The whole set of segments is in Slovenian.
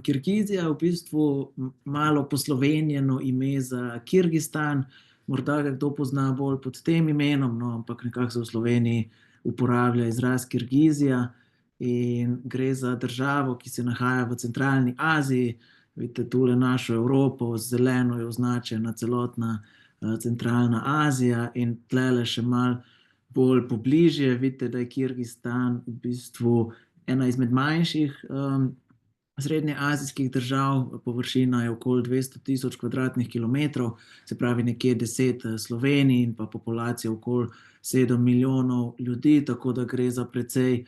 Kirgizija je v bistvu malo poslovenjeno ime za Kirgistan, morda ga kdo pozna bolj pod tem imenom, no, ampak nekako se v Sloveniji uporablja izraz Kirgizija in gre za državo, ki se nahaja v centralni Aziji. Vidite tule našo Evropo, z zeleno je označena celotna centralna Azija in tlele še malo bolj pobližje. Vidite, da je Kirgistan v bistvu ena izmed manjših srednjeazijskih držav, površina je okoli 200.000 kvadratnih kilometrov, se pravi nekje 10 Slovenij in pa populacija okoli 7 milijonov ljudi, tako da gre za precej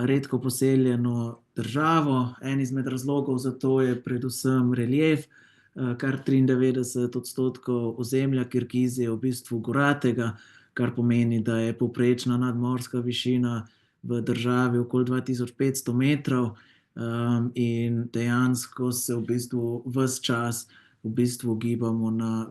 redko poseljeno državo. En izmed razlogov za to je predvsem relief, kar 93% ozemlja Kirgizije je v bistvu goratega, kar pomeni, da je povprečna nadmorska višina v državi okoli 2500 metrov. In dejansko se v bistvu ves čas gibamo na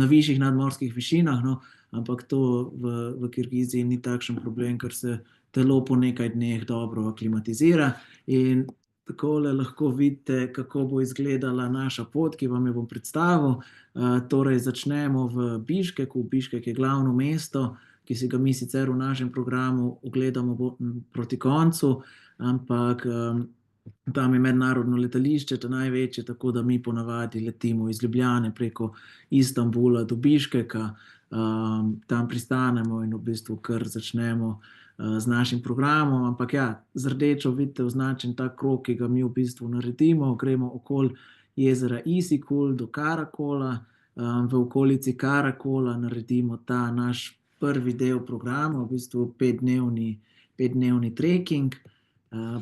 višjih nadmorskih višinah, no, ampak to v Kirgiziji ni takšen problem, ker se telo po nekaj dneh dobro aklimatizira. In takole lahko vidite, kako bo izgledala naša pot, ki vam jo bom predstavil. Torej začnemo v Biškeku. Biškek je glavno mesto, ki si ga mi sicer v našem programu ogledamo proti koncu, ampak tam je mednarodno letališče, to največje, tako da mi ponavadi letimo iz Ljubljane preko Istanbula do Biškeka, tam pristanemo in v bistvu kar začnemo z našim programom. Ampak ja, z rdečo vidite označen ta krog, ki ga mi v bistvu naredimo. Gremo okoli jezera Isikul do Karakola, v okolici Karakola naredimo ta naš prvi del programa, v bistvu petdnevni trekking.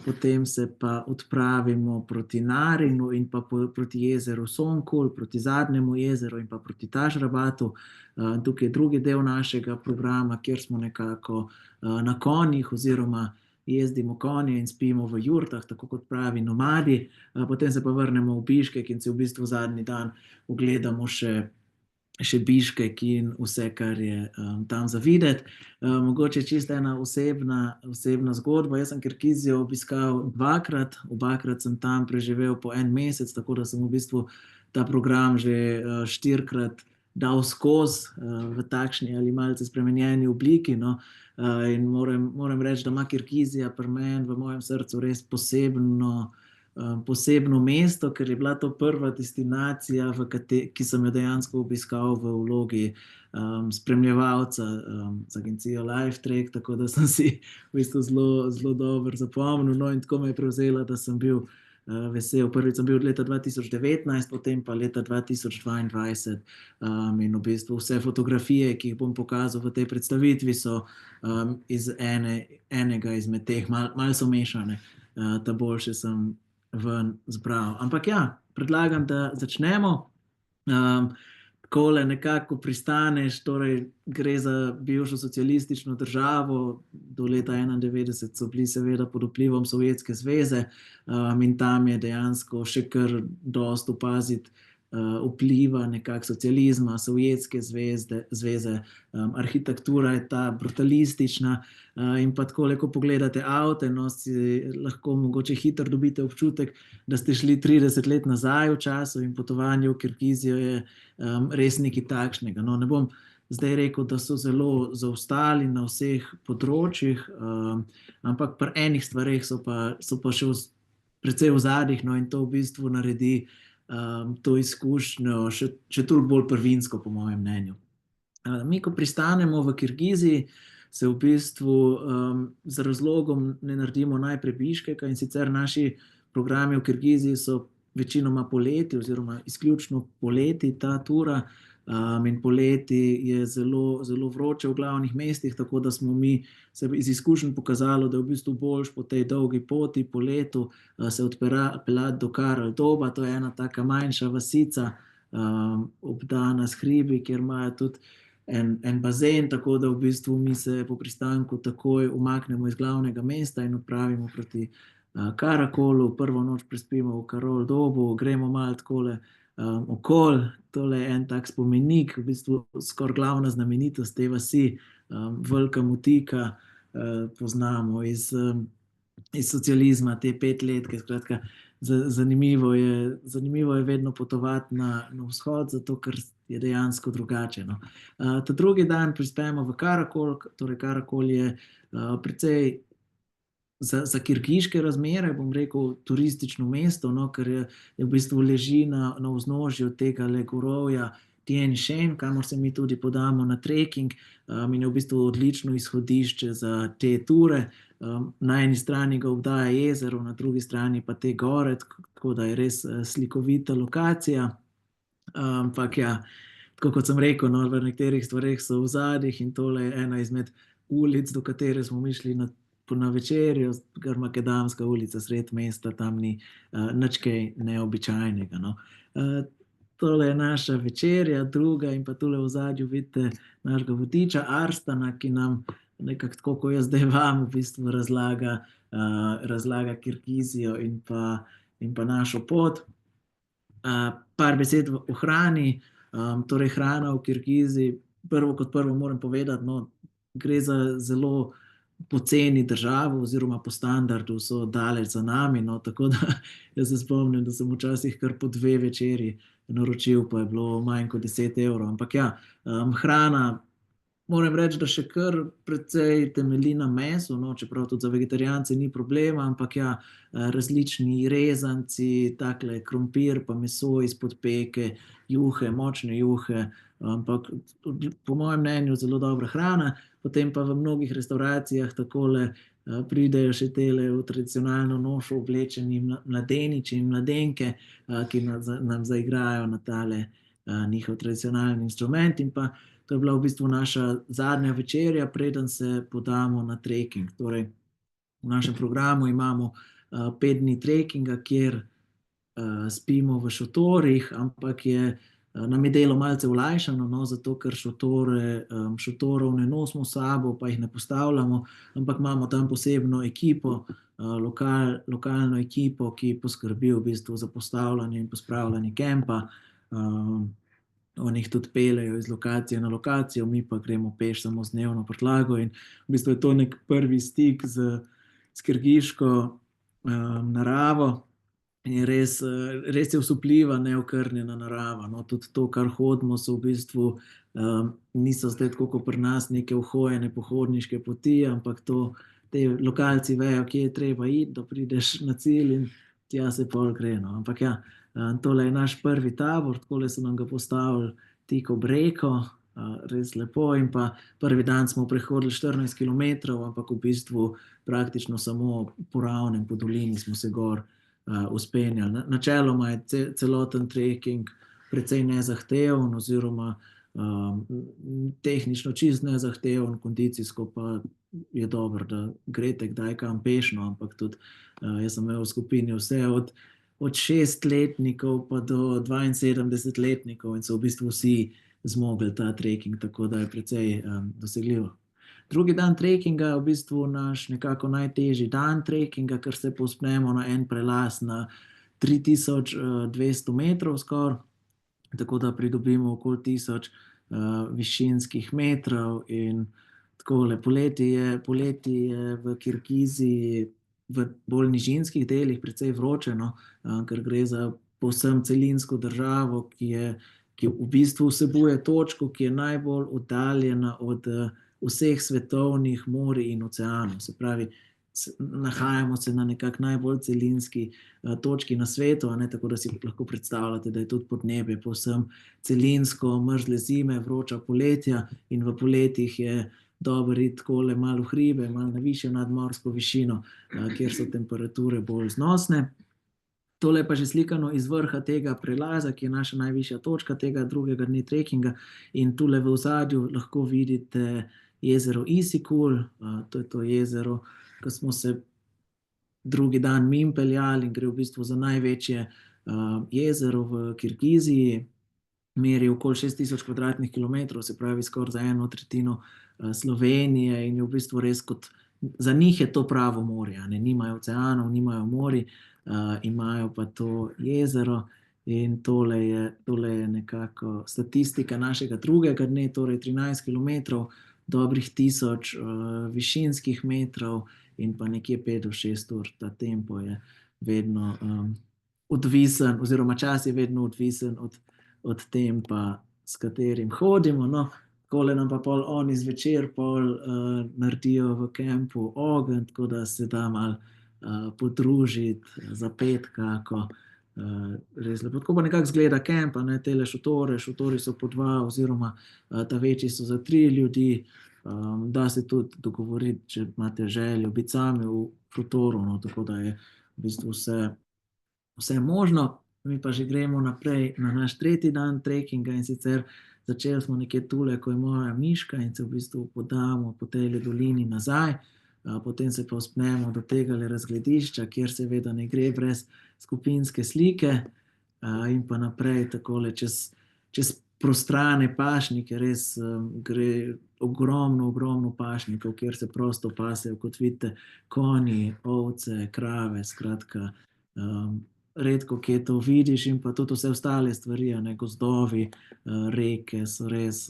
Potem se pa odpravimo proti Narinu in pa proti jezeru Songkul, proti zadnjemu jezeru in pa proti Tažrabatu. Tukaj je drugi del našega programa, kjer smo nekako na konjih oziroma jezdimo konje in spimo v jurtah, tako kot pravi nomadi. Potem se pa vrnemo v Biškek in si v bistvu zadnji dan ogledamo še Biškek in vse, kar je tam za videti. Mogoče čisto ena osebna zgodba. Jaz sem Kirgizijo obiskal dvakrat, obakrat sem tam preživel po en mesec, tako da sem v bistvu ta program že 4-krat dal skozi v takšni ali malce spremenjeni obliki, no. In moram reči, da ima Kirgizija pri meni v mojem srcu res posebno mesto, ker je bila to prva destinacija, ki sem jo dejansko obiskal v vlogi spremljevalca z agencijo Lifetrack, tako da sem si v bistvu zelo dobro zapomnil, no, in tako me je prevzela, da sem bil vesel. Prvič sem bil od leta 2019, potem pa leta 2022, in v bistvu vse fotografije, ki jih bom pokazal v tej predstavitvi, so iz enega izmed teh, malo so mešane, ta boljše sem ven zbral. Ampak ja, predlagam, da začnemo. Takole nekako pristaneš, torej gre za bivšo socialistično državo, do leta 1991 so bili seveda pod vplivom Sovjetske zveze, in tam je dejansko še kar dosti opaziti vpliva nekako socializma, Sovjetske zveze, arhitektura je ta brutalistična, in pa takole, ko pogledate avte, no, si lahko mogoče hitro dobite občutek, da ste šli 30 let nazaj v času, in potovanje v Kirgizijo je res nekaj takšnega. No, ne bom zdaj rekel, da so zelo zaostali na vseh področjih, ampak pri enih stvareh so pa še precej v zadnjih, no, in to v bistvu naredi to izkušnjo še toliko bolj prvinsko, po mojem mnenju. Mi, ko pristanemo v Kirgiziji, se v bistvu z razlogom ne naredimo najprej Biškeka, in sicer naši programi v Kirgiziji so večinoma poleti oziroma izključno poleti ta tura, in poleti je zelo, zelo vroče v glavnih mestih, tako da smo mi se iz izkušenj pokazalo, da je v bistvu boljše po tej dolgi poti po letu se odpeljati do Karaldoba. To je ena taka manjša vasica, obdana s hribi, kjer imajo tudi en bazen, tako da v bistvu mi se po pristanku takoj umaknemo iz glavnega mesta in odpravimo proti Karakolu. Prvo noč prespimo v Karaldobu, gremo malo takole okoli. Tole je en tak spomenik, v bistvu skoraj glavna znamenitost te vasi, Velika Mutika, poznamo iz iz socializma, te 5 letke. Skratka, zanimivo je vedno potovati na vzhod, zato ker je dejansko drugače. No. Ta drugi dan prispemo v Karakol, torej Karakol je precej za kirgiške razmere, bom rekel, turistično mesto, no, ker je v bistvu leži na vznožju tega gorovja Tien Shan, kamor se mi tudi podamo na trekking, in je v bistvu odlično izhodišče za te ture. Na eni strani ga obdaja jezero, na drugi strani pa te gore, tako da je res slikovita lokacija. Ampak ja, tako kot sem rekel, no, v nekaterih stvareh so v zadjih in tole je ena izmed ulic, do katere smo mi šli na večerjo, kar Makadamska ulica sred mesta, tam ni nič kaj neobičajnega. No. Tole je naša večerja, druga, in pa tule v zadju vidite našega vodiča Arstana, ki nam nekako tako, ko jaz zdaj vam v bistvu razlaga Kirgizijo in pa našo pot. Par besed o hrani. Torej hrana v Kirgiziji, kot prvo moram povedati, no, gre za zelo poceni državo, oziroma po standardu so daleč za nami. No, tako da jaz se spomnim, da sem včasih kar po 2 večerji naročil, pa je bilo manj kot 10 evrov. Ampak ja, hrana, moram reči, da še kar precej temelji na mesu, no, čeprav tudi za vegetarijance ni problema, ampak ja, različni rezanci, takle krompir, pa meso izpod peke, juhe, močne juhe, ampak po mojem mnenju zelo dobra hrana. Potem pa v mnogih restavracijah takole pridejo še tele v tradicionalno nošo oblečeni mladeniči in mladenke, ki nam zaigrajo na tale njihov tradicionalni instrument. In pa to je bila v bistvu naša zadnja večerja, preden se podamo na trekking. Torej, v našem programu imamo 5 dni trekkinga, kjer spimo v šotorih, ampak nam je delo malce olajšano, no, zato ker šotorov ne nosimo s sabo, pa jih ne postavljamo, ampak imamo tam posebno ekipo, lokalno ekipo, ki poskrbi v bistvu za postavljanje in pospravljanje kempa. Oni jih tudi peljejo iz lokacije na lokacijo, mi pa gremo peš samo z dnevno prtljago, in v bistvu je to nek prvi stik s kirgiško naravo. In res je osupljiva, neokrnjena narava. No, tudi to, kar hodimo, so v bistvu niso zdaj tako kot pri nas neke uhojene pohodniške poti, ampak te lokalci vejo, kje je treba iti, da prideš na cilj, in tja se pol gre. No. Ampak ja, tole je naš prvi tabor, takole so nam ga postavili tik ob reko, res lepo. In pa prvi dan smo prehodili 14 kilometrov, ampak v bistvu praktično samo po ravnem, po dolini smo se gor vzpenjali. Načeloma je celoten trekking precej nezahteven, oziroma tehnično čist nezahteven, kondicijsko pa je dobro, da greste kdaj kam pešno, ampak tudi jaz sem imel v skupini vse od 6-letnikov pa do 72-letnikov in so v bistvu vsi zmogli ta trekking, tako da je precej dosegljivo. Drugi dan trekkinga je v bistvu naš nekako najtežji dan trekkinga, ker se povzpnemo na en prelaz na 3200 metrov skoraj, tako da pridobimo okoli 1000 višinskih metrov. In takole, poleti je v Kirgiziji v bolj nižinskih delih precej vroče, no, ker gre za povsem celinsko državo, ki v bistvu vsebuje točko, ki je najbolj oddaljena od vseh svetovnih morij in oceanov. Se pravi, nahajamo se na nekako najbolj celinski točki na svetu, tako da si lahko predstavljate, da je tudi podnebje povsem celinsko, mrzle zime, vroča poletja, in v poletjih je dobro iti takole malo v hribe, malo na višjo nadmorsko višino, kjer so temperature bolj znosne. Tole je pa že slikano iz vrha tega prelaza, ki je naša najvišja točka tega drugega dne trekkinga, in tule v ozadju lahko vidite jezero Isikul. To je to jezero, ko smo se drugi dan mimo peljali, in gre v bistvu za največje jezero v Kirgiziji. Meri okoli 6000 kvadratnih kilometrov, se pravi skoraj za 1/3 Slovenije, in je v bistvu res za njih je to pravo morje. Nimajo oceanov, nimajo morij, imajo pa to jezero. In tole je nekako statistika našega drugega dne, torej 13 kilometrov, dobrih 1000 višinskih metrov in pa nekje 5 do 6 ur. Ta tempo je vedno odvisen, oziroma čas je vedno odvisen od tempa, s katerim hodimo. No, takole nam pa pol oni zvečer naredijo v kampu ogenj, tako da se da malo podružiti, zapeti kako. Res lepo. Tako pa nekako izgleda kamp, tele šotori so po 2, oziroma ta večji so za 3 ljudi. Da se tudi dogovoriti, če imate željo biti sami v šotoru, no, tako da je v bistvu vse možno. Mi pa že gremo naprej na naš 3. dan trekkinga, in sicer začeli smo nekje tule, ko je moja miška, in se v bistvu podamo po tej dolini nazaj. Potem se pa vzpnemo do tega razgledišča, kjer seveda ne gre brez skupinske slike, in pa naprej takole čez prostrane pašnike, res gre ogromno pašnikov, kjer se prosto pasejo, kot vidite, konji, ovce, krave, skratka, redko kje to vidiš, in pa tudi vse ostale stvari, gozdovi, reke so res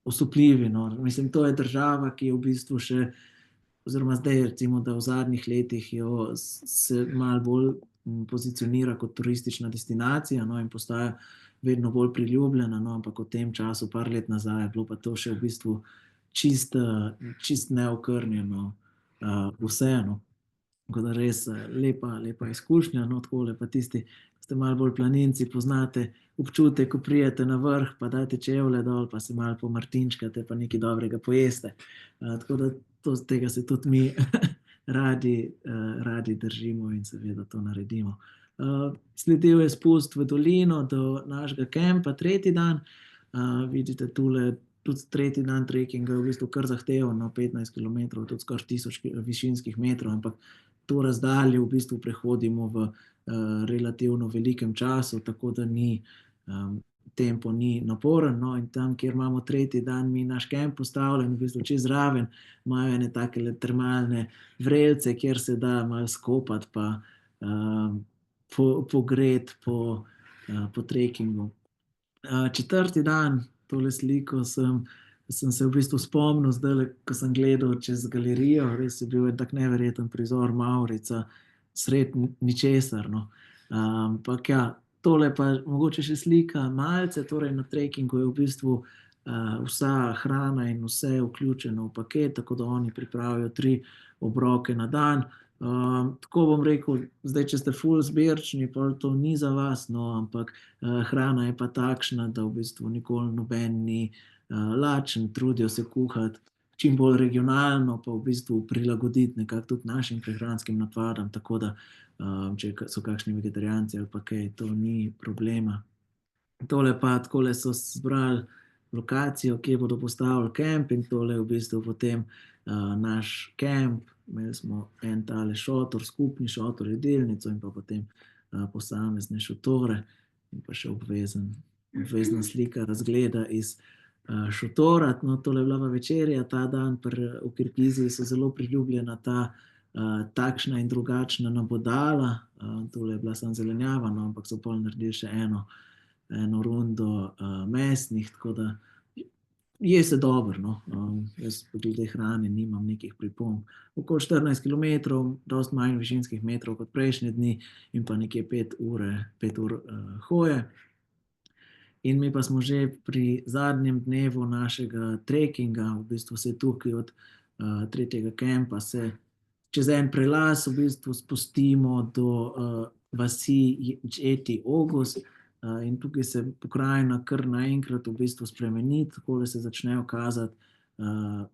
osupljivi. No. Mislim, to je država, ki je v bistvu še, oziroma zdaj recimo, da v zadnjih letih se malo bolj pozicionira kot turistična destinacija, no, in postaja vedno bolj priljubljena, no, ampak v tem času, par let nazaj, je bilo pa to še v bistvu čist neokrnjeno vseeno. Tako da res lepa izkušnja, no, takole pa tisti, ki ste malo bolj planinci, poznate občutek, ko prijete na vrh, pa date čevlje dol, pa se malo pomartinčkate, pa nekaj dobrega pojeste. Tako da tega se tudi mi radi držimo in seveda to naredimo. Sledil je spust v dolino do našega kampa, 3. dan. Vidite tule, tudi 3. dan trekkinga je v bistvu kar zahteven, 15 km, tudi skoraj 1000 višinskih metrov, ampak to razdaljo v bistvu prehodimo v relativno velikem času, tako da tempo ni naporen. No, in tam, kjer imamo 3. dan mi naš kamp postavljen, v bistvu čez zraven, imajo ene takele termalne vrelce, kjer se da malo skopati pa pogreti po trekkingu. 4. dan, tole sliko sem se v bistvu spomnil zdaj, ko sem gledal čez galerijo, res je bil en tak neverjeten prizor Mavrica sred ničesar. No. Ampak ja, tole pa mogoče še slika malce, torej na trekkingu je v bistvu vsa hrana in vse vključeno v paket, tako da oni pripravijo 3 obroke na dan. Tako bom rekel, zdaj, če ste ful zbirčni, pa to ni za vas, no, ampak hrana je pa takšna, da v bistvu nikoli noben ni lačen, trudijo se kuhati čim bolj regionalno, pa v bistvu prilagoditi nekako tudi našim prehranskim navadam, tako da če so kakšni vegetarijanci ali pa kaj, to ni problema. Tole pa, takole so zbrali lokacijo, kje bodo postavili kamp, in tole je v bistvu potem naš kamp. Imeli smo en tale šotor, skupni šotor, jedilnico in pa potem posamezne šotore in pa še obvezna slika razgleda iz šotora. No, tole je bila pa večerja ta dan, v Kirgiziji so zelo priljubljena ta takšna in drugačna nabodala. Tole je bila samo zelenjava, no, ampak so pol naredili še eno rundo mesnih, tako da je se dobro, no. Jaz glede hrane nimam nekih pripomb. Okoli 14 km, dosti manj višinskih metrov kot prejšnje dni in pa nekje 5 ur hoje. In mi pa smo že pri zadnjem dnevu našega trekkinga, v bistvu se tukaj od 3. kampa se čez en prelaz v bistvu spustimo do vasi Džeti Ogus, in tukaj se pokrajina kar naenkrat v bistvu spremeni, tako da se začnejo kazati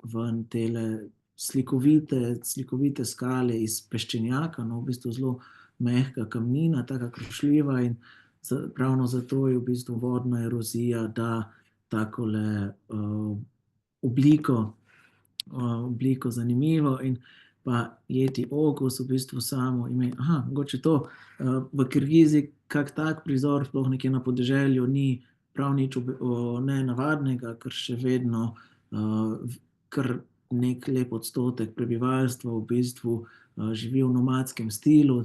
ven tele slikovite skale iz peščenjaka, no, v bistvu zelo mehka kamnina, taka krošljiva, in ravno zato je v bistvu vodna erozija da takole obliko zanimivo. In pa Jeti Ogus, v bistvu samo ime, mogoče to, v Kirgiziji kak tak prizor, sploh nekje na podeželju, ni prav nič nenavadnega, ker še vedno kar nek lep odstotek prebivalstva v bistvu živi v nomadskem stilu,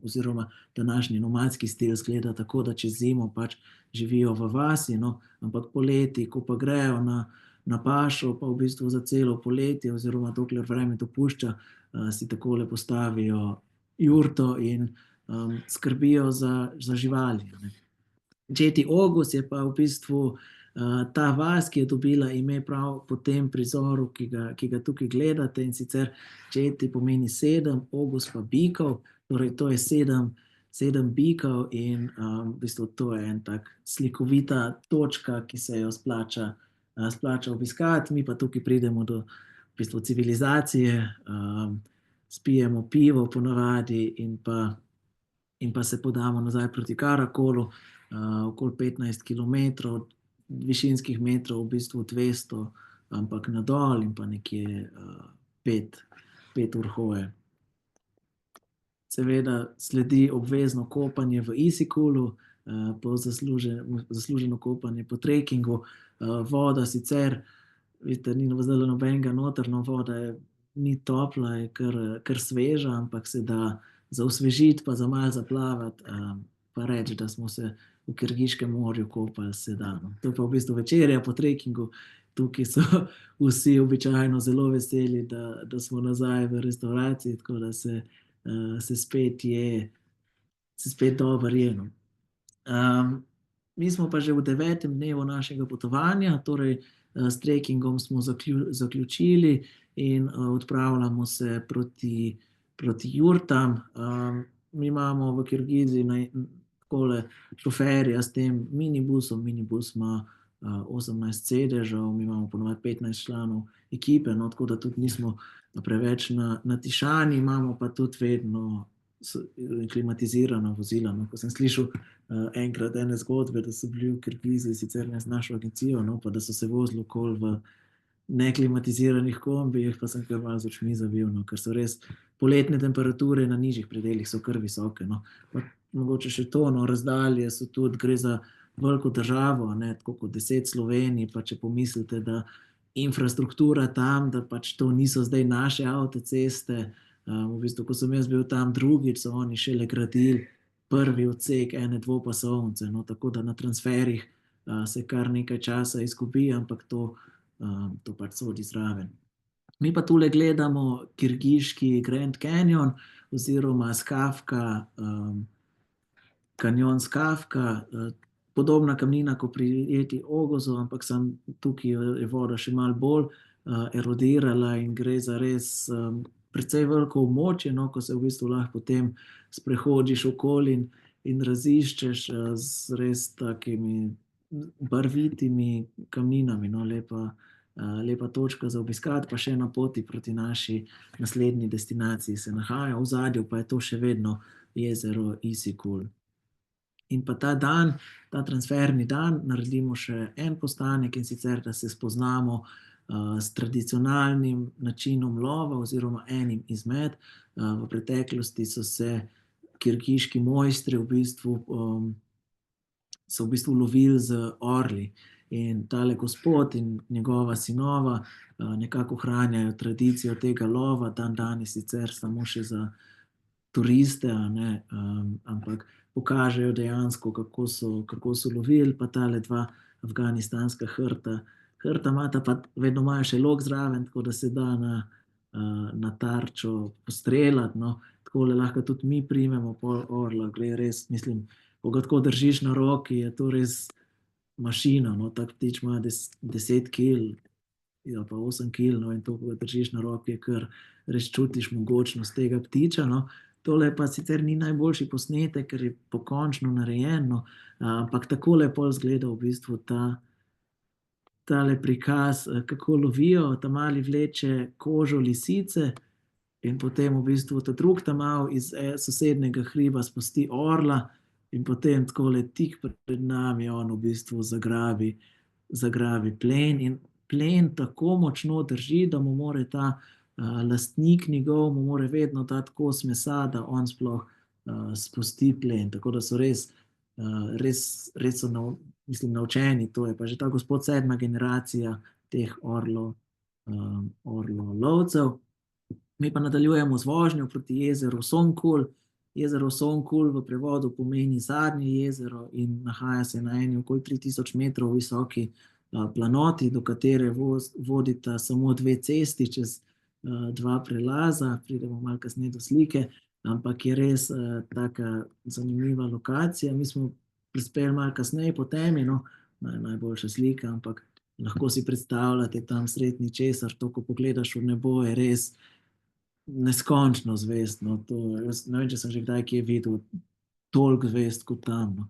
oziroma današnji nomadski stil izgleda tako, da čez zimo pač živijo v vasi, no, ampak poleti, ko pa grejo na pašo, pa v bistvu za celo poletje, oziroma dokler vreme dopušča, si takole postavijo jurto in skrbijo za živali. Džeti Ogus je pa v bistvu ta vas, ki je dobila ime prav po tem prizoru, ki ga tukaj gledate, in sicer Džeti pomeni 7, Ogus pa bikov, torej to je 7 bikov in v bistvu to je en tak slikovita točka, ki se jo splača obiskati. Mi pa tukaj pridemo do v bistvu civilizacije, spijemo pivo ponavadi in pa se podamo nazaj proti Karakolu, okoli 15 km, višinskih metrov, v bistvu 200, ampak nadol in pa nekje 5 ur hoje. Seveda sledi obvezno kopanje v Isikulu, zasluženo kopanje po trekkingu. Voda sicer, vidite, ni zdaj nobenega noter, no, voda ni topla, je kar sveža, ampak se da za osvežiti pa za malo zaplavati, pa reči, da smo se v Kirgiškem morju kopali, se da. No. To je pa v bistvu večerja po trekkingu. Tukaj so vsi običajno zelo veseli, da smo nazaj v restavraciji, tako da se spet dobro je. No. Mi smo pa že v 9. dnevu našega potovanja, torej s trekkingom smo zaključili in odpravljamo se proti jurtam. Mi imamo v Kirgiziji takole šoferja s tem minibusom. Minibus ima 18 sedežev, mi imamo ponovadi 15 članov ekipe, no, tako da tudi nismo preveč natišani, imamo pa tudi vedno klimatizirana vozila. No. Ko sem slišal enkrat ene zgodbe, da so bili v Kirgiziji, sicer ne z našo agencijo, no, pa da so se vozili okoli v neklimatiziranih kombijih, pa sem kar malo z očmi zavil, no, ker so res poletne temperature na nižjih predeljih so kar visoke. No. Mogoče še to, no, razdalje so tudi, gre za veliko državo, ne, tako kot 10 Slovenij, pa če pomislite, da infrastruktura tam, da pač to niso zdaj naše avtoceste. V bistvu, ko sem jaz bil tam drugič, so oni šele gradili prvi odsek ene dvopasovnice, no, tako da na transferih se kar nekaj časa izgubi, ampak to pač sodi zraven. Mi pa tule gledamo kirgiški Grand Canyon oziroma Skafka, kanjon Skafka, podobna kamnina kot pri jeti Ogusu, ampak tukaj je voda še malo bolj erodirala in gre za res precej veliko območje, no, ko se v bistvu lahko potem sprehodiš okoli in raziščeš z res takimi barvitimi kamninami, no, lepa točka za obiskati, pa še na poti proti naši naslednji destinaciji se nahaja. V ozadju pa je to še vedno jezero Isikul. In pa ta transferni dan, naredimo še en postanek, in sicer, da se spoznamo s tradicionalnim načinom lova oziroma enim izmed. V preteklosti so se kirgiški mojstri v bistvu lovili z orli. In tale gospod in njegova sinova nekako ohranjajo tradicijo tega lova, danes sicer samo še za turiste, ampak pokažejo dejansko, kako so lovili, pa tale 2 afganistanska hrta. Hrta imata pa vedno imajo še lok zraven, tako da se da na tarčo postreljati. No. Takole lahko tudi mi primemo pol orla, gre res, mislim, ko ga tako držiš na roki, je to res mašina, no. Tak ptič ima 10 kil, pa 8 kil, no, in to, ko ga držiš na roki, je kar res čutiš mogočnost tega ptiča, no. Tole pa sicer ni najboljši posnetek, ker je pokončno narejen, no, ampak takole pol izgleda v bistvu tale prikaz, kako lovijo. Ta mali vleče kožo lisice in potem v bistvu ta drug mal iz sosednjega hriba spusti orla in potem takole tik pred nami on v bistvu zagrabi plen. In plen tako močno drži, da mu mora ta lastnik njegov, mu mora vedno dati kos mesa, da on sploh spusti plen. Tako da so res so naučeni. To je pa že ta gospod 7. generacija teh orlolovcev. Mi pa nadaljujemo z vožnjo proti jezeru Songkul. Jezero Songkul v prevodu pomeni zadnje jezero in nahaja se na eni okoli 3000 metrov visoki planoti, do katere vodita samo 2 cesti čez dva prelaza, pridemo malo kasneje do slike, ampak je res taka zanimiva lokacija. Mi smo prispeli malo kasneje po temi, no, najboljša slika, ampak lahko si predstavljate tam sredi ničesar, to, ko pogledaš v nebo, je res neskončno zvezd. No. Jaz ne vem, če sem že kdaj kje videl toliko zvezd kot tam. No.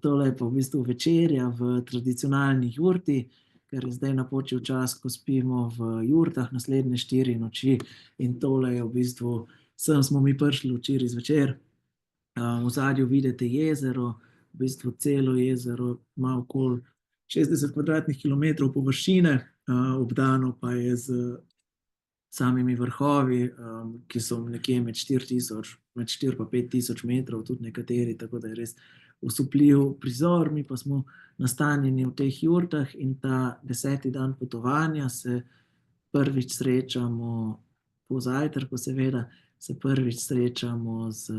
Tole je pa v bistvu večerja v tradicionalni jurti, ker je zdaj napočil čas, ko spimo v jurtah naslednje 4 noči. In tole je v bistvu, sem smo mi prišli včeraj zvečer. V zadju vidite jezero, v bistvu celo jezero ima okoli 60 kvadratnih kilometrov površine, obdano pa je z samimi vrhovi, ki so nekje med 4 in 5 tisoč metrov, tudi nekateri, tako da je res osupljiv prizor. Mi pa smo nastanjeni v teh jurtah in ta 10. dan potovanja se prvič srečamo po zajtrku, seveda se prvič srečamo s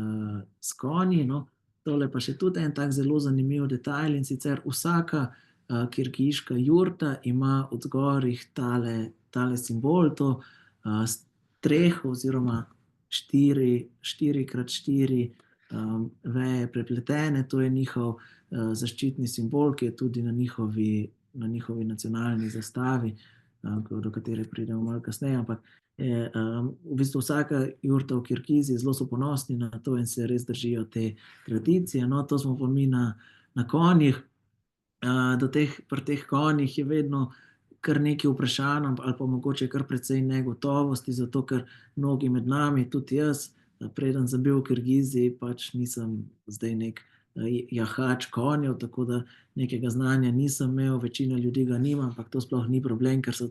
konji. No. Tole pa še tudi en tak zelo zanimiv detajl, in sicer vsaka kirgiška jurta ima od zgorih tale simbol, to streho oziroma 4x4 veje prepletene, to je njihov zaščitni simbol, ki je tudi na njihovi nacionalni zastavi, do katere pridemo malo kasneje, ampak je v bistvu vsaka jurta v Kirgiziji, zelo so ponosni na to in se res držijo te tradicije. No, to smo pa mi na konjih. Pri teh konjih je vedno kar nekaj vprašanj, ali pa mogoče kar precej negotovosti, zato ker mnogi med nami, tudi jaz, preden sem bil v Kirgiziji, pač nisem zdaj nek jahač konjev, tako da nekega znanja nisem imel, večina ljudi ga nima, ampak to sploh ni problem, ker so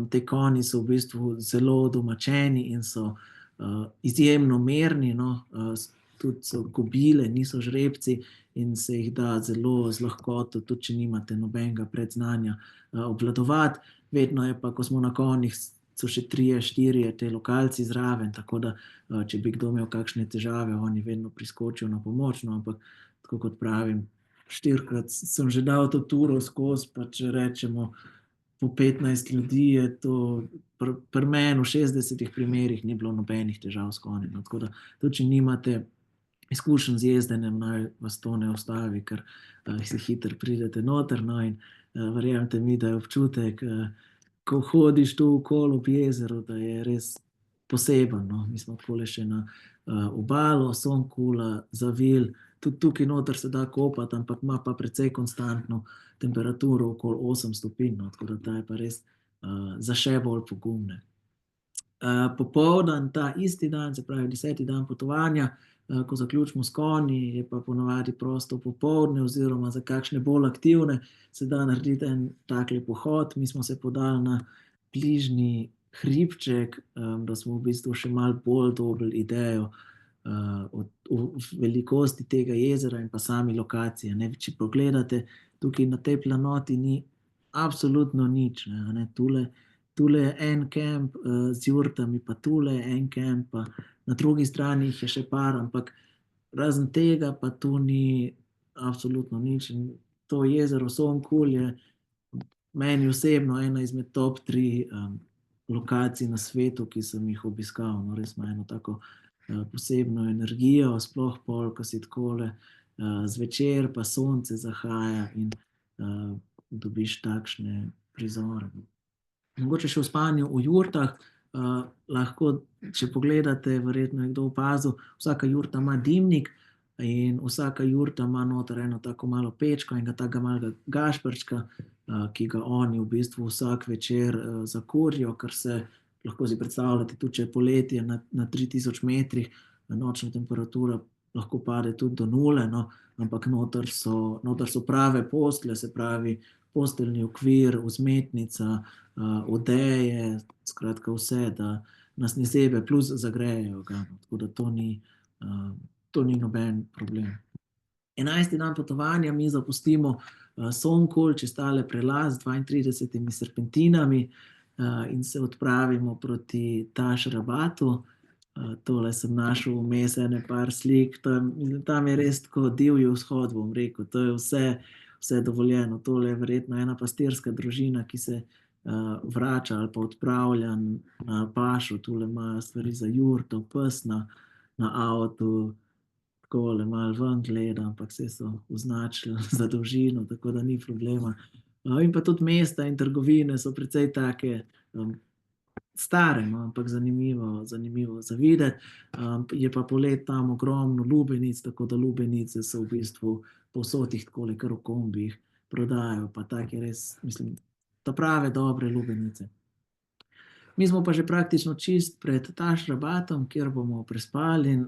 te konji so v bistvu zelo domačeni in so izjemno merni, no, tudi so kobile, niso žrebci in se jih da zelo z lahkoto, tudi če nimate nobenega predznanja, obvladovati. Vedno je pa, ko smo na konjih, so še 3-4 te lokalci zraven, tako da če bi kdo imel kakšne težave, oni vedno priskočijo na pomoč. No, ampak tako kot pravim, 4-krat sem že dal to turo skozi, pa če rečemo po 15 ljudi, je to pri meni v 60 primerih ni bilo nobenih težav s konjem. No, tako da tudi če nimate izkušenj z jezdenjem, naj vas to ne ustavi, ker si hitro pridete noter. No, in verjemite mi, da je občutek, ko hodiš tu okoli ob jezeru, da je res poseben. No. Mi smo takole še na obalo, Songkula, Zavil, tudi tukaj noter se da kopati, ampak ima pa precej konstantno temperaturo okoli 8 stopinj, no, tako da ta je pa res za še bolj pogumne. Popoldan, ta isti dan, se pravi 10. dan potovanja, ko zaključimo s konji, je pa ponavadi prosto popoldne, oziroma za kakšne bolj aktivne se da narediti en takle pohod. Mi smo se podali na bližnji hribček, da smo v bistvu še malo bolj dobili idejo o velikosti tega jezera in pa sami lokaciji. Ne, če pogledate, tukaj na tej planoti ni absolutno nič. Ne, tule je en kamp z jurtami, pa tule je en kamp, pa na drugi strani jih je še par, ampak razen tega pa tu ni absolutno nič. In to jezero Songkul je meni osebno ena izmed top 3 lokacij na svetu, ki sem jih obiskal. No, res ima eno tako posebno energijo, sploh pol, ko si takole zvečer, pa sonce zahaja in dobiš takšne prizore. Mogoče še v spanju v jurtah, lahko, če pogledate, verjetno je kdo opazil, vsaka jurta ima dimnik in vsaka jurta ima noter eno tako malo pečko, enega takega malega gašperčka, ki ga oni v bistvu vsak večer zakurijo, ker se, lahko si predstavljate, tudi če je poletje na 3000 metrih, nočna temperatura lahko pade tudi do 0, no, ampak noter so prave postelje, se pravi posteljni okvir, vzmetnica, odeje, skratka vse, da nas ne zebe, plus zagrejejo ga. Tako da to ni noben problem. 11. dan potovanja mi zapustimo Songkul čez tale prelaz z 32 serpentinami in se odpravimo proti Taš Rabatu. Tole sem našel vmes ene par slik, tam je res tako divji vzhod, bom rekel, to je vse dovoljeno. Tole je verjetno ena pastirska družina, ki se vrača ali pa odpravlja na pašo, tule imajo stvari za jurto, pes na avtu, tako le malo ven gleda, ampak vse so označili za dolžino, tako da ni problema. In pa tudi mesta in trgovine so precej take stare, no, ampak zanimivo za videti. Je pa polet tam ogromno lubenic, tako da lubenice so v bistvu povsod jih takole kar v kombijih prodajajo, pa take res, mislim, ta prave dobre lubenice. Mi smo pa že praktično čist pred Taš-Rabatom, kjer bomo prespali.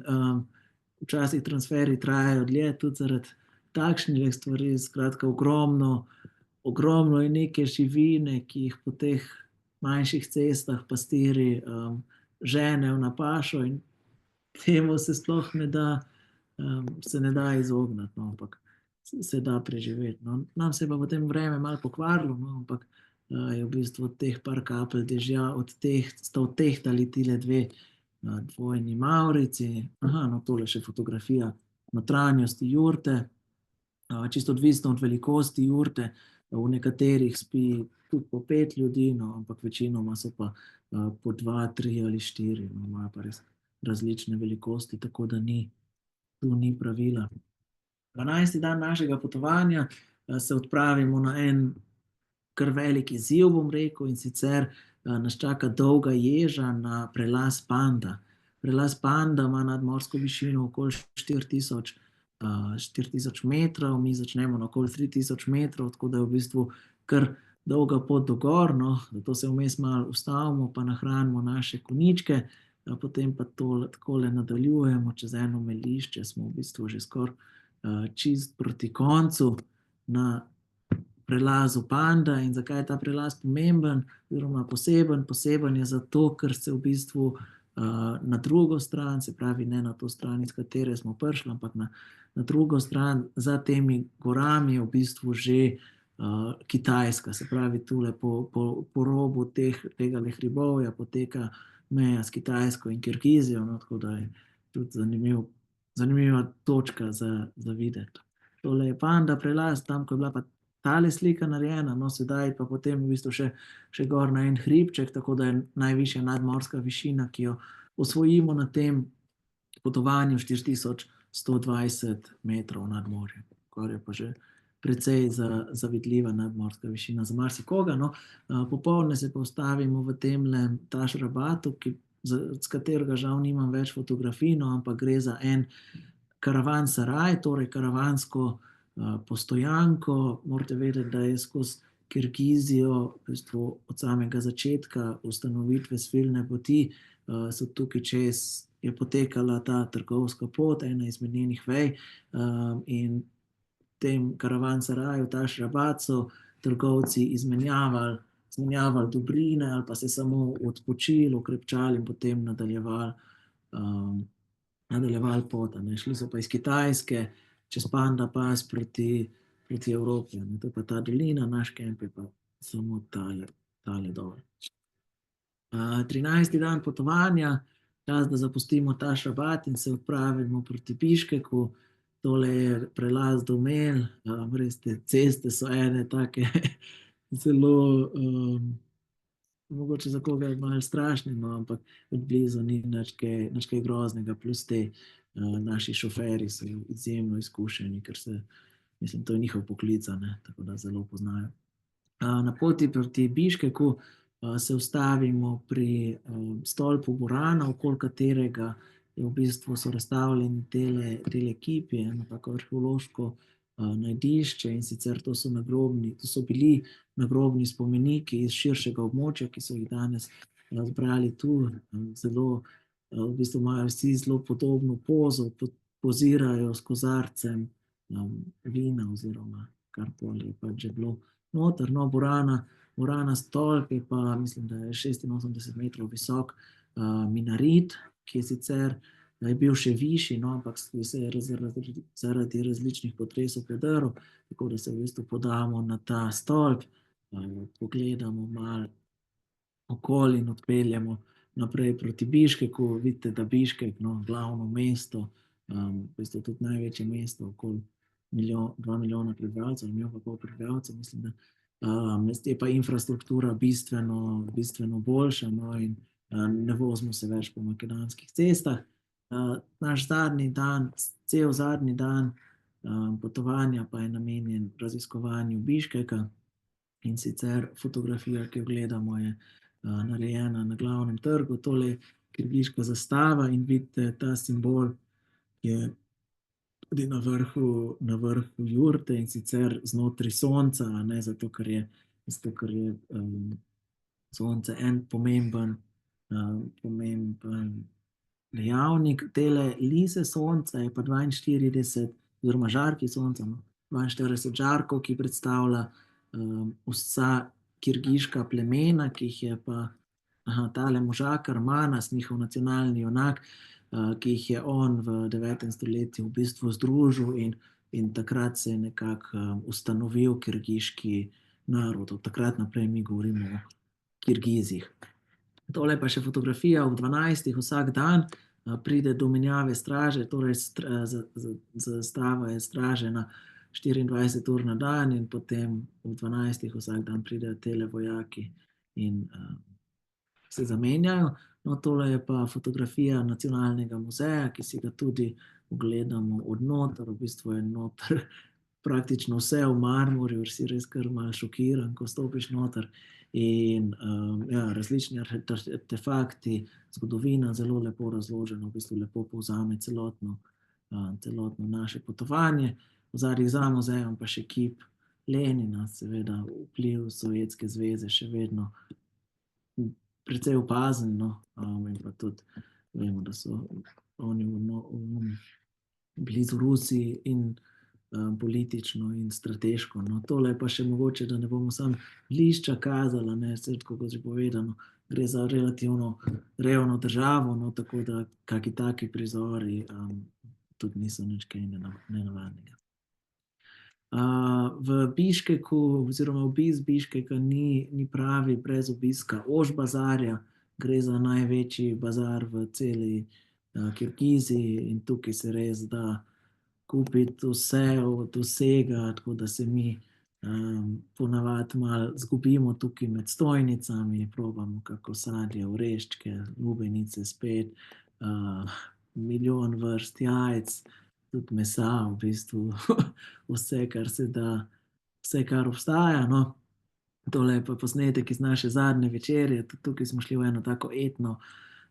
Včasih transferi trajajo dlje, tudi zaradi takšnih stvari. Skratka, ogromno je neke živine, ki jih po teh manjših cestah pastirji ženejo na pašo, in temu se sploh ne da izogniti, no, ampak se da preživeti. No. Nam se je pa potem vreme malo pokvarilo, no, ampak je v bistvu od teh par kapelj dežja, sta odtehtali tile dve dvojni mavrici. Aha, no, tole še fotografija notranjosti jurte. Čisto odvisno od velikosti jurte. V nekaterih spi tudi po 5 ljudi, no, ampak večinoma so pa po 2, 3 ali 4. No, imajo pa res različne velikosti, tako da tu ni pravila. 12. dan našega potovanja se odpravimo na en kar velik izziv, bom rekel, in sicer nas čaka dolga ježa na prelaz Panda. Prelaz Panda ima nadmorsko višino okoli 4000 metrov, mi začnemo na okoli 3000 metrov, tako da je v bistvu kar dolga pot do gor, no, zato se vmes malo ustavimo, pa nahranimo naše konjičke, potem pa takole nadaljujemo čez eno melišče, smo v bistvu že skoraj čist proti koncu na prelazu Panda. In zakaj je ta prelaz pomemben oziroma poseben? Poseben je zato, ker se v bistvu na drugo stran, se pravi ne na to stran, iz katere smo prišli, ampak na drugo stran, za temi gorami, je v bistvu že Kitajska. Se pravi, tule po robu tega hribovja poteka meja s Kitajsko in Kirgizijo, no, tako da je tudi zanimiva točka za videti. Tole je Panda prelaz, tam, ko je bila pa tale slika narejena, no, sedaj pa potem v bistvu še gor na en hribček, tako da je najvišja nadmorska višina, ki jo osvojimo na tem potovanju, 4120 metrov nad morjem, kar je pa že precej zavidljiva nadmorska višina za marsikoga. No. Popoldne se pa ustavimo v temle Taš-Rabatu, z katerega žal nimam več fotografij, no, ampak gre za en karavansaraj, torej karavansko postojanko. Morate vedeti, da je skozi Kirgizijo v bistvu od samega začetka ustanovitve svilne poti so tukaj čez je potekala ta trgovska pot, ena izmed njenih vej, in v tem karavansaraju Taš-Rabat so trgovci izmenjavali dobrine ali pa se samo odpočili, okrepčali in potem nadaljevali pot. Šli so pa iz Kitajske čez Panda pas proti Evropi. To je pa ta dolina, naš kemp je pa samo tale dol. 13. dan potovanja, čas, da zapustimo Taš-Rabat in se odpravimo proti Biškeku. Tole je prelaz Domel, res te ceste so ene take zelo, mogoče za koga je malo strašne, no, ampak od blizu ni nič kaj groznega, plus te naši šoferji so izjemno izkušeni, ker mislim, to je njihov poklic, tako da zelo poznajo. Na poti proti Biškeku se ustavimo pri stolpu Burana, okoli katerega v bistvu so razstavljeni tele kipi, eno tako arheološko najdišče, in sicer to so bili nagrobni spomeniki iz širšega območja, ki so jih danes zbrali tu. V bistvu imajo vsi zelo podobno pozo, pozirajo s kozarcem vina oziroma karkoli je pač že bilo noter. No, Burana stolp je pa, mislim, da je 86 metrov visok minaret, ki je sicer je bil še višji, no, ampak se je zaradi različnih potresov predrl, tako da se v bistvu podamo na ta stolp, pogledamo malo okoli in odpeljemo naprej proti Biškeku. Vidite, da Biškek, no, glavno mesto, v bistvu tudi največje mesto, okoli 2 milijona prebivalcev, 1,5 milijona prebivalcev, mislim, da je pa infrastruktura bistveno boljša, no, in ne vozimo se več po makadamskih cestah. Naš zadnji dan, cel zadnji dan potovanja pa je namenjen raziskovanju Biškeka, in sicer fotografija, ki jo gledamo, je narejena na glavnem trgu. Tole je kirgiška zastava in vidite ta simbol, ki je tudi na vrhu jurte, in sicer znotraj sonca, zato ker je sonce en pomemben dejavnik. Tele lise sonca je pa 42, oziroma žarki sonca, 42 žarkov, ki predstavlja vsa kirgiška plemena, ki jih je pa tale možakar Manas, njihov nacionalni junak, ki jih je on v 9. stoletju v bistvu združil, in takrat se je nekako ustanovil kirgiški narod. Od takrat naprej mi govorimo o Kirgizih. Tole pa še fotografija ob 12. vsak dan. Pride do menjave straže, torej zastava je stražena 24 ur na dan, in potem ob 12. vsak dan pridejo tele vojaki in se zamenjajo. No, tole je pa fotografija Nacionalnega muzeja, ki si ga tudi ogledamo od noter. V bistvu je noter praktično vse v marmorju, si res kar malo šokiran, ko stopiš noter. In različni artefakti, zgodovina zelo lepo razložena, v bistvu lepo povzame celotno naše potovanje. Ozadaj za muzejem pa še kip Lenina, seveda vpliv Sovjetske zveze še vedno precej opazen, no, in pa tudi vemo, da so oni blizu Rusiji in politično in strateško. No. Tole je pa še mogoče, da ne bomo samo lišča kazali, tako kot že povedano, gre za relativno revno državo, no, tako da kaki taki prizori tudi niso nič kaj nenavadnega. V Biškeku, oziroma obisk Biškeka ni pravi brez obiska Oš-bazarja. Gre za največji bazar v celi Kirgiziji in tukaj se res da kupiti vse od vsega, tako da se mi ponavadi malo zgubimo tukaj med stojnicami, probamo kako sadje, oreščke, lubenice spet, milijon vrst jajc, tudi mesa, v bistvu vse, kar se da, vse, kar obstaja, no. Tole je pa posnetek iz naše zadnje večerje. Tudi tukaj smo šli v eno tako etno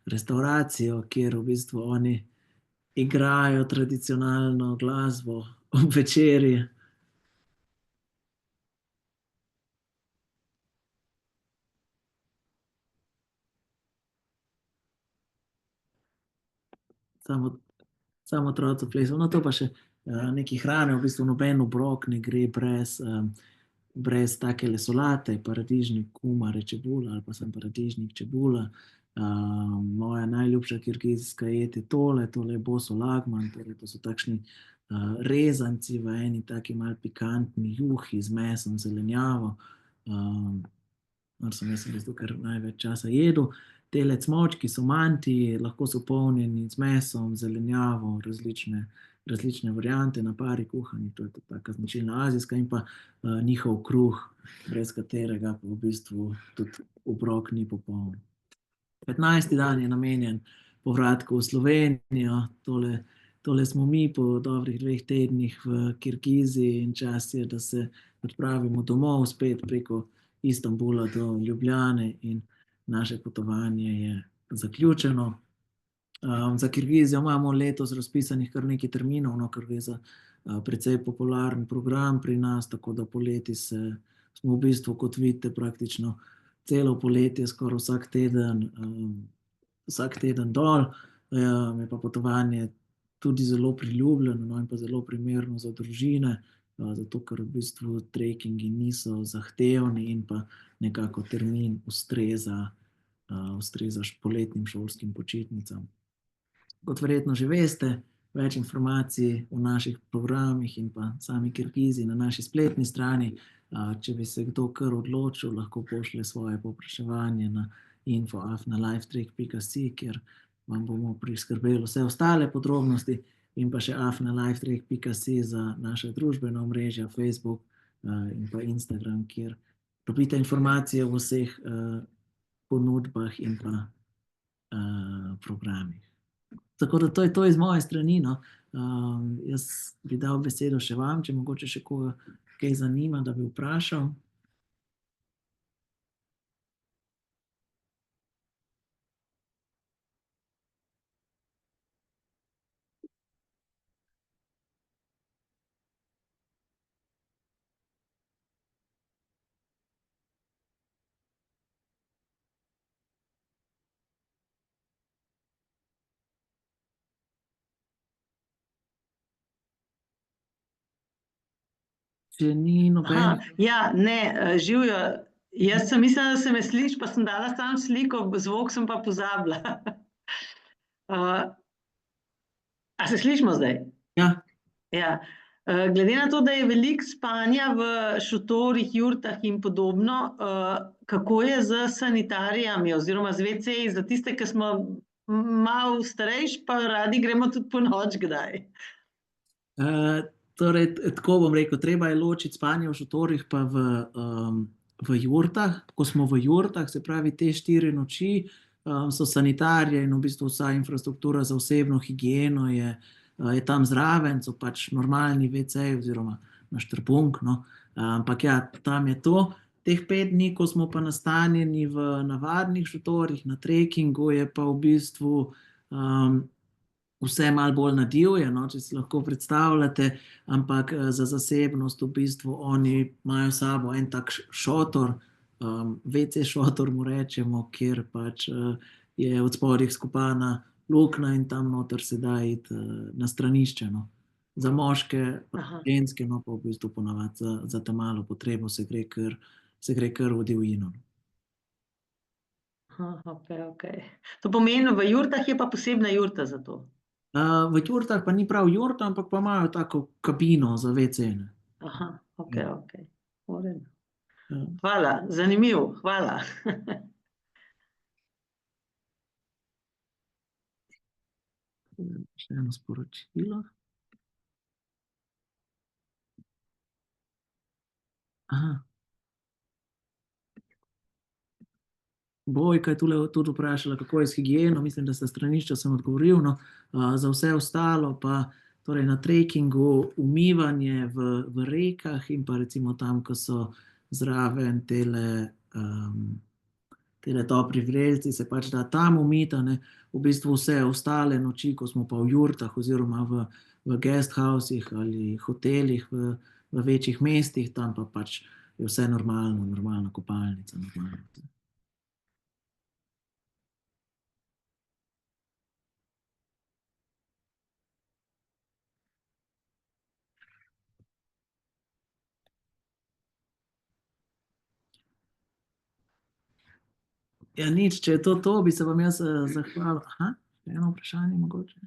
restavracijo, kjer v bistvu oni igrajo tradicionalno glasbo ob večerji. Samo otroci plesajo. No, to pa še nekaj hrane, v bistvu noben obrok ne gre brez takele solate, paradižnik, kumare, čebula, ali pa sem paradižnik, čebula. Moja najljubša kirgizska jed je tole je boso lagman, torej to so takšni rezanci v eni taki malo pikantni juhi z mesom, zelenjavo. Sem jaz v bistvu kar največ časa jedel. Tele cmočki so manti, lahko so polnjeni z mesom, zelenjavo, različne variante, na pari kuhani, to je taka značilna azijska, in pa njihov kruh, brez katerega pa v bistvu tudi obrok ni popoln. 15. dan je namenjen povratku v Slovenijo. Tole smo mi po dobrih 2 tednih v Kirgiziji in čas je, da se odpravimo domov spet preko Istanbula do Ljubljane, in naše potovanje je zaključeno. Za Kirgizijo imamo letos razpisanih kar nekaj terminov, no, ker gre za precej popularen program pri nas, tako da poleti smo v bistvu, kot vidite, praktično celo poletje, skoraj vsak teden dol. Je pa potovanje tudi zelo priljubljeno, no, in pa zelo primerno za družine, zato ker v bistvu trekingi niso zahtevni in pa nekako termin ustreza poletnim šolskim počitnicam. Kot verjetno že veste, več informacij o naših programih in pa sami Kirgiziji na naši spletni strani. Če bi se kdo kar odločil, lahko pošlje svoje povpraševanje na info@lifetrek.si, kjer vam bomo priskrbeli vse ostale podrobnosti, in pa še @lifetrek.si za naše družbena omrežja, Facebook in pa Instagram, kjer dobite informacije o vseh ponudbah in pa programih. Tako da to je to iz moje strani. No. Jaz bi dal besedo še vam, če mogoče še koga kaj zanima, da bi vprašal. Če ni nobenih. Ja, ne, živijo. Jaz sem mislila, da se me sliši, pa sem dala samo sliko, zvok sem pa pozabila. A se slišimo zdaj? Ja. Ja. Glede na to, da je veliko spanja v šotorih, jurtah in podobno, kako je z sanitarijami oziroma z WC-ji za tiste, ki smo malo starejši, pa radi gremo tudi ponoči kdaj? Torej, tako bom rekel, treba je ločiti spanje v šotorih pa v jurtah. Ko smo v jurtah, se pravi te 4 noči, so sanitarije in v bistvu vsa infrastruktura za osebno higieno je tam zraven, so pač normalni WC-ji oziroma naštrbunk, no. Ampak ja, tam je to. Teh 5 dni, ko smo pa nastanjeni v navadnih šotorih, na trekkingu, je pa v bistvu vse malo bolj na divje, no, če si lahko predstavljate, ampak za zasebnost v bistvu oni imajo s sabo en tak šotor, WC šotor mu rečemo, kjer pač je od spodaj skopana luknja in tam noter se da iti na stranišče. No. Za moške, ženske, no pa v bistvu ponavadi za ta malo potrebo se gre kar v divjino. Okay. To pomeni, v jurtah je pa posebna jurta za to? V jurtah pa ni prav jurta, ampak pa imajo tako kabino za WC. Okay. Hvala, zanimivo, hvala. Še eno sporočilo. Aha. Bojka je tule tudi vprašala, kako je s higieno. Mislim, da sta stranišča sem odgovoril. No. Za vse ostalo pa torej na trekkingu umivanje v rekah in pa recimo tam, ko so zraven tele topli vrelci, se pač da tam umita. Ne. V bistvu vse ostale noči, ko smo pa v jurtah oziroma v guest housih ali hotelih v večjih mestih, tam pa pač je vse normalno, normalna kopalnica. Normalno. Ja, nič, če je to, bi se vam jaz zahvalil. Aha, še eno vprašanje mogoče.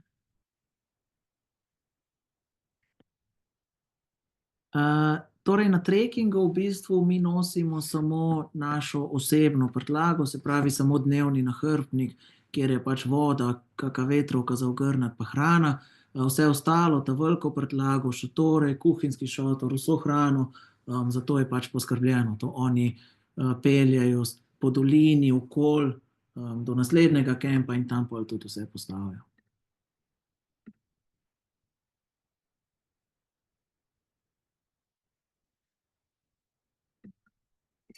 Torej na trekkingu v bistvu mi nosimo samo našo osebno prtljago, se pravi samo dnevni nahrbtnik, kjer je pač voda, kakšna vetrovka za ogrniti pa hrana. Vse ostalo, ta veliko prtljago, šotore, kuhinjski šotor, vso hrano, za to je pač poskrbljeno. To oni peljejo po dolini, okoli, do naslednjega kempa in tam pol tudi vse postavijo.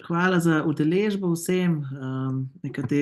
Hvala za udeležbo vsem. Nekateri